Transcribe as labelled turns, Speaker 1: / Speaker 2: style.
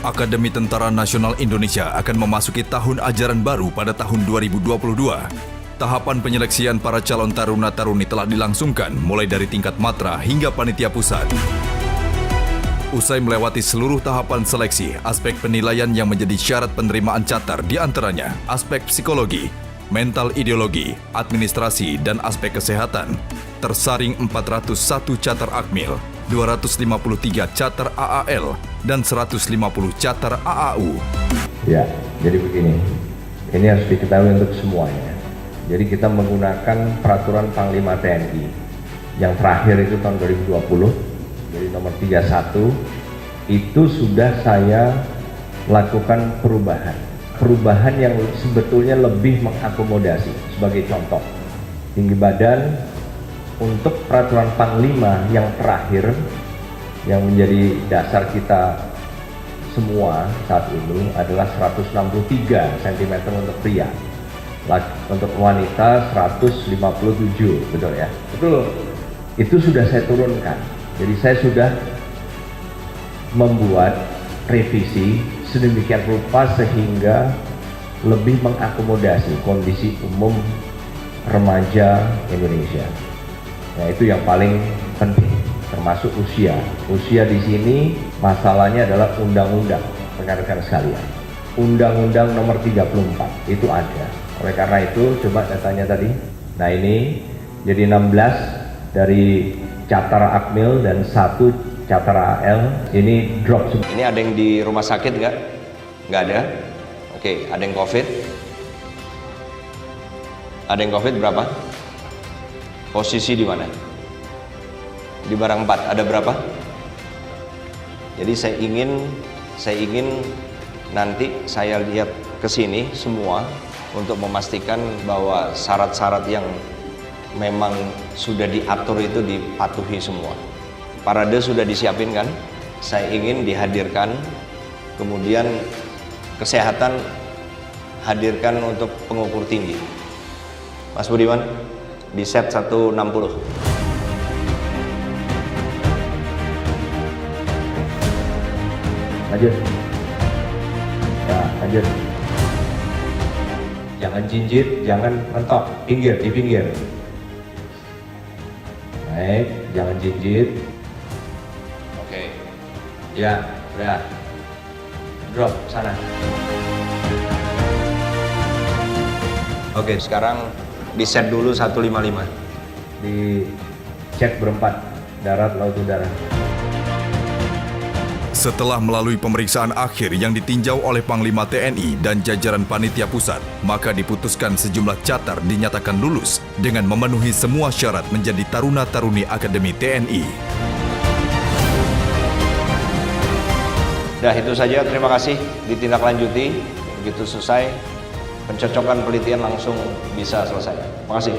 Speaker 1: Akademi Tentara Nasional Indonesia akan memasuki tahun ajaran baru pada tahun 2022. Tahapan penyeleksian para calon taruna-taruni telah dilangsungkan mulai dari tingkat matra hingga panitia pusat. Usai melewati seluruh tahapan seleksi, aspek penilaian yang menjadi syarat penerimaan catar diantaranya aspek psikologi, mental ideologi, administrasi, dan aspek kesehatan. Tersaring 401 catar akmil, 253 catar AAL, dan 150 catar AAU.
Speaker 2: Ya, jadi begini. Ini harus diketahui untuk semuanya. Jadi kita menggunakan peraturan Panglima TNI yang terakhir itu tahun 2020, jadi nomor 31, itu sudah saya lakukan perubahan. Perubahan yang sebetulnya lebih mengakomodasi. Sebagai contoh, tinggi badan untuk peraturan Panglima yang terakhir yang menjadi dasar kita semua saat ini adalah 163 cm untuk pria, untuk wanita 157, betul ya? Betul. Itu sudah saya turunkan. Jadi saya sudah membuat revisi sedemikian rupa sehingga lebih mengakomodasi kondisi umum remaja Indonesia. Nah, itu yang paling penting, termasuk usia. Usia di sini masalahnya adalah undang-undang, rekan-rekan sekalian. Undang-undang nomor 34 itu ada. Oleh karena itu, coba datanya tadi. Nah, ini jadi 16 dari catar akmil dan 1 catar AL. Ini drop.
Speaker 3: Ini ada yang di rumah sakit nggak? Nggak ada. Oke, ada yang COVID? Ada yang COVID berapa? Posisi di mana? Di barang 4 ada berapa? Jadi saya ingin nanti saya lihat ke sini semua untuk memastikan bahwa syarat-syarat yang memang sudah diatur itu dipatuhi semua. Parade sudah disiapin kan? Saya ingin dihadirkan, kemudian kesehatan hadirkan untuk pengukur tinggi. Mas Budiman, di set 160.
Speaker 2: Lanjut. Ya, lanjut. Jangan jinjit, jangan mentok, pinggir, di pinggir. Naik, jangan jinjit.
Speaker 3: Oke.
Speaker 2: Ya, udah. Drop sana.
Speaker 3: Oke, sekarang di set dulu 155.
Speaker 2: Di cek berempat, darat, laut, udara.
Speaker 1: Setelah melalui pemeriksaan akhir yang ditinjau oleh Panglima TNI dan jajaran panitia pusat, maka diputuskan sejumlah catar dinyatakan lulus dengan memenuhi semua syarat menjadi taruna-taruni Akademi TNI.
Speaker 3: Dah itu saja, terima kasih. Ditindaklanjuti, begitu selesai pencocokan penelitian langsung bisa selesai. Terima kasih.